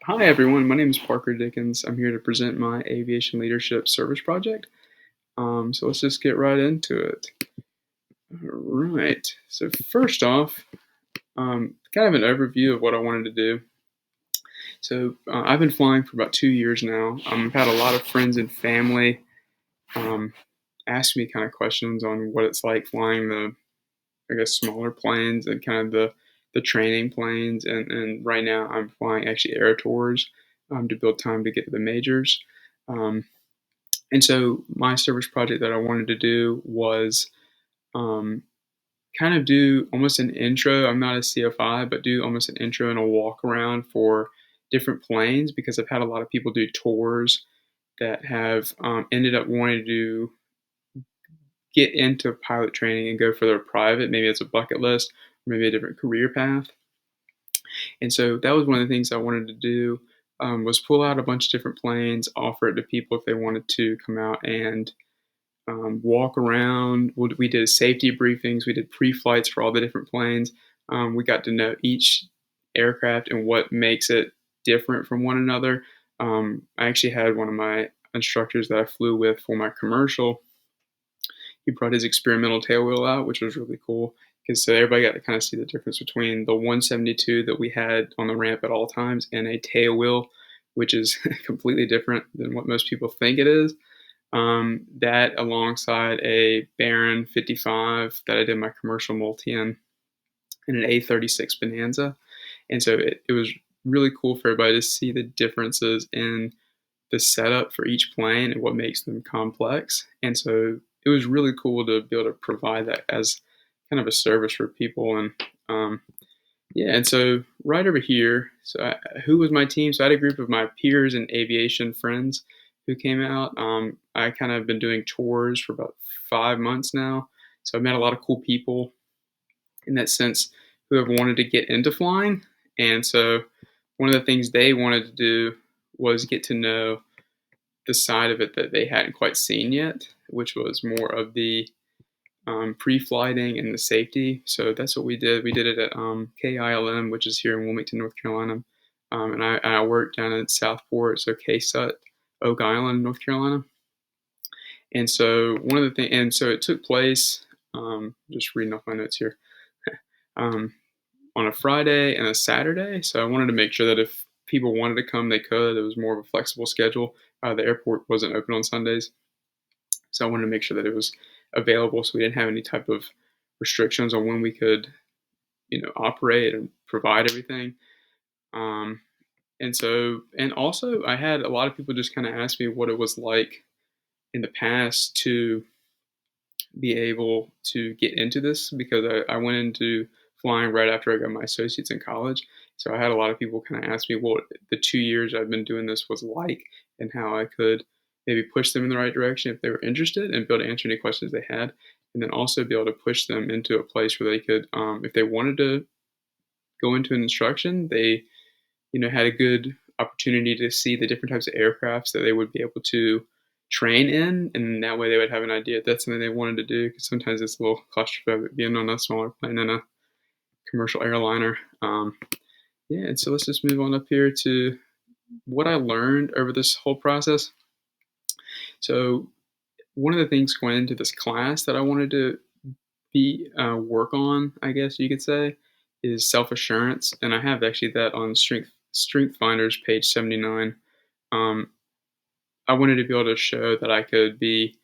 Hi, everyone. My name is Parker Dickens. I'm here to present my aviation leadership service project. So let's just get right into it. All right. So first off, kind of an overview of what I wanted to do. So I've been flying for about 2 years now. I've had a lot of friends and family um, ask me kind of questions on what it's like flying the, I guess, smaller planes and kind of the training planes. And right now I'm flying actually air tours to build time to get to the majors. Um, And so my service project that I wanted to do was um, kind of do almost an intro. I'm not a CFI, but do almost an intro and a walk around for different planes because I've had a lot of people do tours that have ended up wanting to get into pilot training and go for their private. Maybe it's a bucket list, or maybe a different career path. And so that was one of the things I wanted to do was pull out a bunch of different planes, offer it to people if they wanted to come out and walk around. We did safety briefings. We did pre-flights for all the different planes. We got to know each aircraft and what makes it different from one another. I actually had one of my instructors that I flew with for my commercial. He brought his experimental tail wheel out, which was really cool because so everybody got to kind of see the difference between the 172 that we had on the ramp at all times and a tail wheel, which is completely different than what most people think it is. That alongside a Baron 55 that I did my commercial multi in, and an A36 Bonanza. And so it was really cool for everybody to see the differences in the setup for each plane and what makes them complex. And so it was really cool to be able to provide that as kind of a service for people. And yeah, and so right over here, who was my team? So I had a group of my peers and aviation friends who came out. I kind of been doing tours for about 5 months now, so I've met a lot of cool people in that sense who have wanted to get into flying. And so one of the things they wanted to do was get to know the side of it that they hadn't quite seen yet, which was more of the pre-flighting and the safety. So that's what we did. We did it at KILM, which is here in Wilmington, North Carolina. And I worked down at Southport, so KSUT, Oak Island, North Carolina. And so one of the things, and so it took place. Just reading off my notes here. um, on a Friday and a Saturday. So I wanted to make sure that if people wanted to come, they could. It was more of a flexible schedule. The airport wasn't open on Sundays, so I wanted to make sure that it was available, so we didn't have any type of restrictions on when we could, operate and provide everything. Um, and also, I had a lot of people just kind of ask me what it was like in the past to be able to get into this because I went into flying right after I got my associates in college. So I had a lot of people kind of ask me what the 2 years I've been doing this was like and how I could maybe push them in the right direction if they were interested and be able to answer any questions they had. And then also be able to push them into a place where they could, if they wanted to go into an instruction, they, had a good opportunity to see the different types of aircrafts that they would be able to train in, and that way they would have an idea if that's something they wanted to do. Because sometimes it's a little claustrophobic being on a smaller plane than a commercial airliner. Yeah, and so let's just move on up here to what I learned over this whole process. So one of the things going into this class that I wanted to be work on, I guess you could say, is self assurance, and I have actually that on Strength Finders page 79. Um, I wanted to be able to show that I could be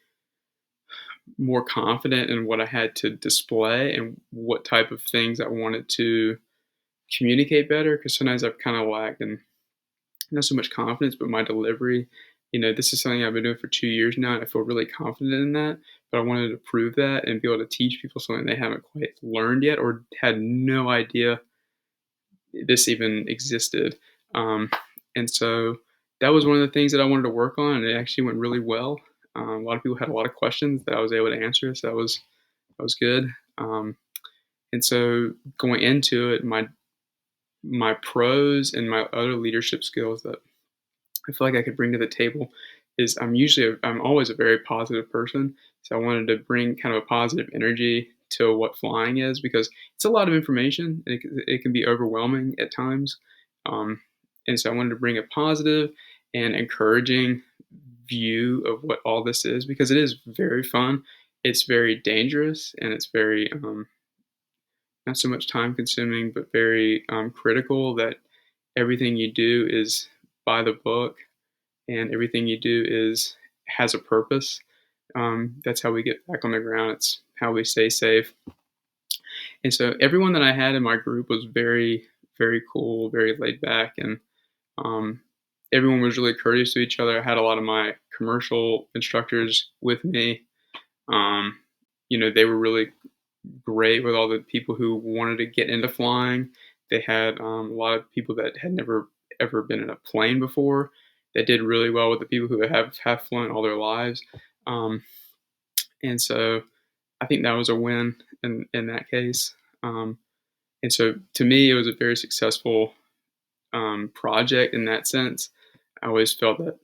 more confident in what I had to display and what type of things I wanted to communicate better. Because sometimes I've kind of lacked in not so much confidence, but my delivery. This is something I've been doing for 2 years now, and I feel really confident in that. But I wanted to prove that and be able to teach people something they haven't quite learned yet or had no idea this even existed. Um, and so that was one of the things that I wanted to work on, and it actually went really well. A lot of people had a lot of questions that I was able to answer, so that was good. And so going into it, my pros and my other leadership skills that I feel like I could bring to the table is I'm always a very positive person. So I wanted to bring kind of a positive energy to what flying is because it's a lot of information and it can be overwhelming at times. Um, And so I wanted to bring a positive and encouraging view of what all this is because it is very fun. It's very dangerous and it's very not so much time consuming, but very critical that everything you do is by the book and everything you do is has a purpose. That's how we get back on the ground. It's how we stay safe. And so everyone that I had in my group was very, very cool, very laid back, and um, everyone was really courteous to each other. I had a lot of my commercial instructors with me. Um, they were really great with all the people who wanted to get into flying. They had a lot of people that had never ever been in a plane before that did really well with the people who have flown all their lives. Um, and so I think that was a win in that case. Um, and so to me, it was a very successful project in that sense. I always felt that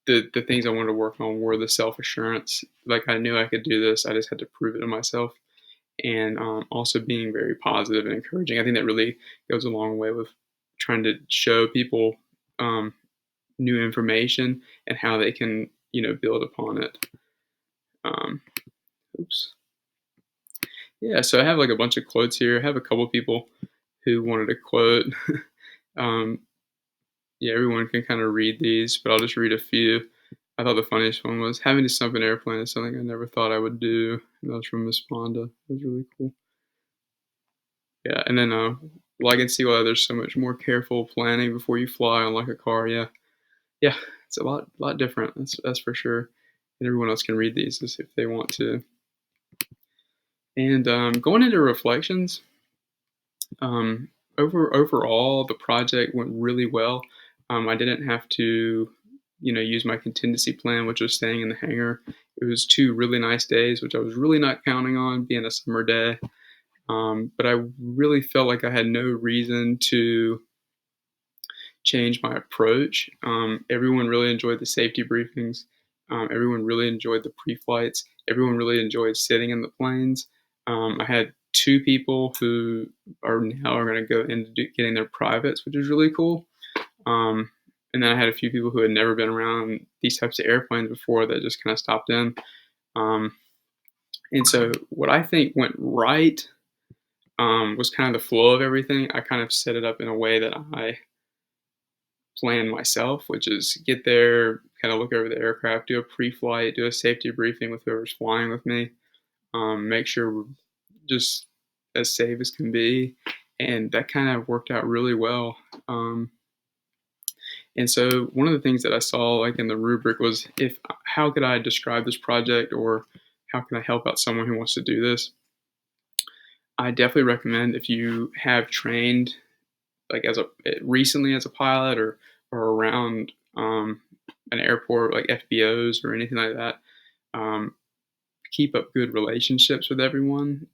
the things I wanted to work on were the self assurance. Like I knew I could do this. I just had to prove it to myself, and also being very positive and encouraging. I think that really goes a long way with trying to show people um, new information and how they can build upon it. Um, oops. Yeah, so I have like a bunch of quotes here. I have a couple people who wanted a quote. um, yeah, everyone can kind of read these, but I'll just read a few. I thought the funniest one was having to stump an airplane is something I never thought I would do. And that was from Miss Fonda. It was really cool. Yeah, and then well, I can see why there's so much more careful planning before you fly on like a car. Yeah, yeah, it's a lot different. That's for sure. And everyone else can read these if they want to. And going into reflections, um, overall the project went really well. I didn't have to, use my contingency plan, which was staying in the hangar. It was 2 really nice days, which I was really not counting on being a summer day. But I really felt like I had no reason to change my approach. Everyone really enjoyed the safety briefings. Everyone really enjoyed the pre-flights. Everyone really enjoyed sitting in the planes. I had 2 people who are going to go into getting their privates, which is really cool. Um, and then I had a few people who had never been around these types of airplanes before that just kind of stopped in. Um, and so what I think went right was kind of the flow of everything. I kind of set it up in a way that I plan myself, which is get there, kind of look over the aircraft, do a pre-flight, do a safety briefing with whoever's flying with me, make sure we're just as safe as can be, and that kind of worked out really well. And so one of the things that I saw like in the rubric was if how could I describe this project or how can I help out someone who wants to do this? I definitely recommend if you have trained like as a recently as a pilot or around an airport like FBOs or anything like that. Um, Keep up good relationships with everyone.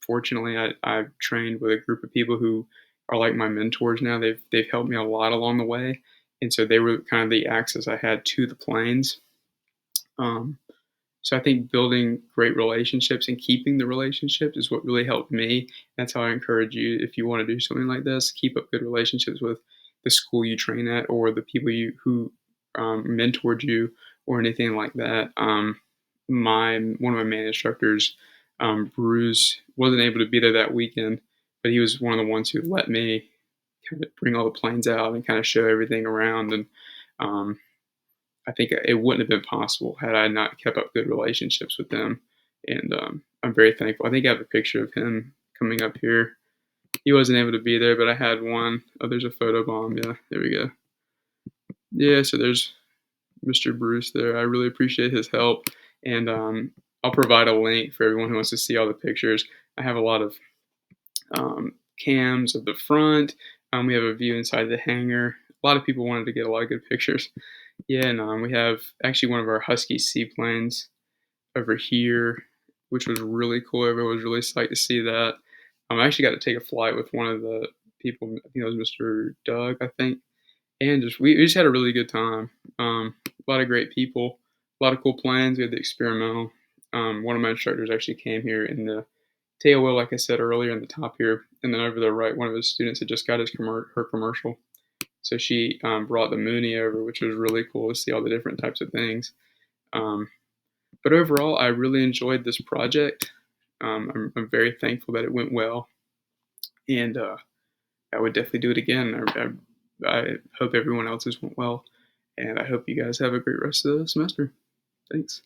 Fortunately, I've trained with a group of people who are like my mentors now. They've helped me a lot along the way, and so they were kind of the access I had to the planes. Um, so I think building great relationships and keeping the relationships is what really helped me. That's how I encourage you if you want to do something like this. Keep up good relationships with the school you train at or the people you who mentored you or anything like that. My one of my main instructors, Bruce, wasn't able to be there that weekend, but he was one of the ones who let me kind of bring all the planes out and kind of show everything around and. Um, I think it wouldn't have been possible had I not kept up good relationships with them. And I'm very thankful. I think I have a picture of him coming up here. He wasn't able to be there, but I had one. Oh, there's a photo bomb. Yeah, there we go. Yeah, so there's Mr. Bruce there. I really appreciate his help. And I'll provide a link for everyone who wants to see all the pictures. I have a lot of cams of the front. We have a view inside the hangar. A lot of people wanted to get a lot of good pictures. Yeah, and we have actually one of our Husky seaplanes over here, which was really cool. Everyone was really psyched to see that. I actually got to take a flight with one of the people. I think it was Mr. Doug, I think, and we just had a really good time. A lot of great people, a lot of cool planes. We had the experimental. One of my instructors actually came here in the tail wheel, like I said earlier, in the top here, and then over the right, one of his students had just got his her commercial. So she brought the Mooney over, which was really cool to see all the different types of things. Um, but overall, I really enjoyed this project. I'm very thankful that it went well, and I would definitely do it again. I hope everyone else's went well, and I hope you guys have a great rest of the semester. Thanks.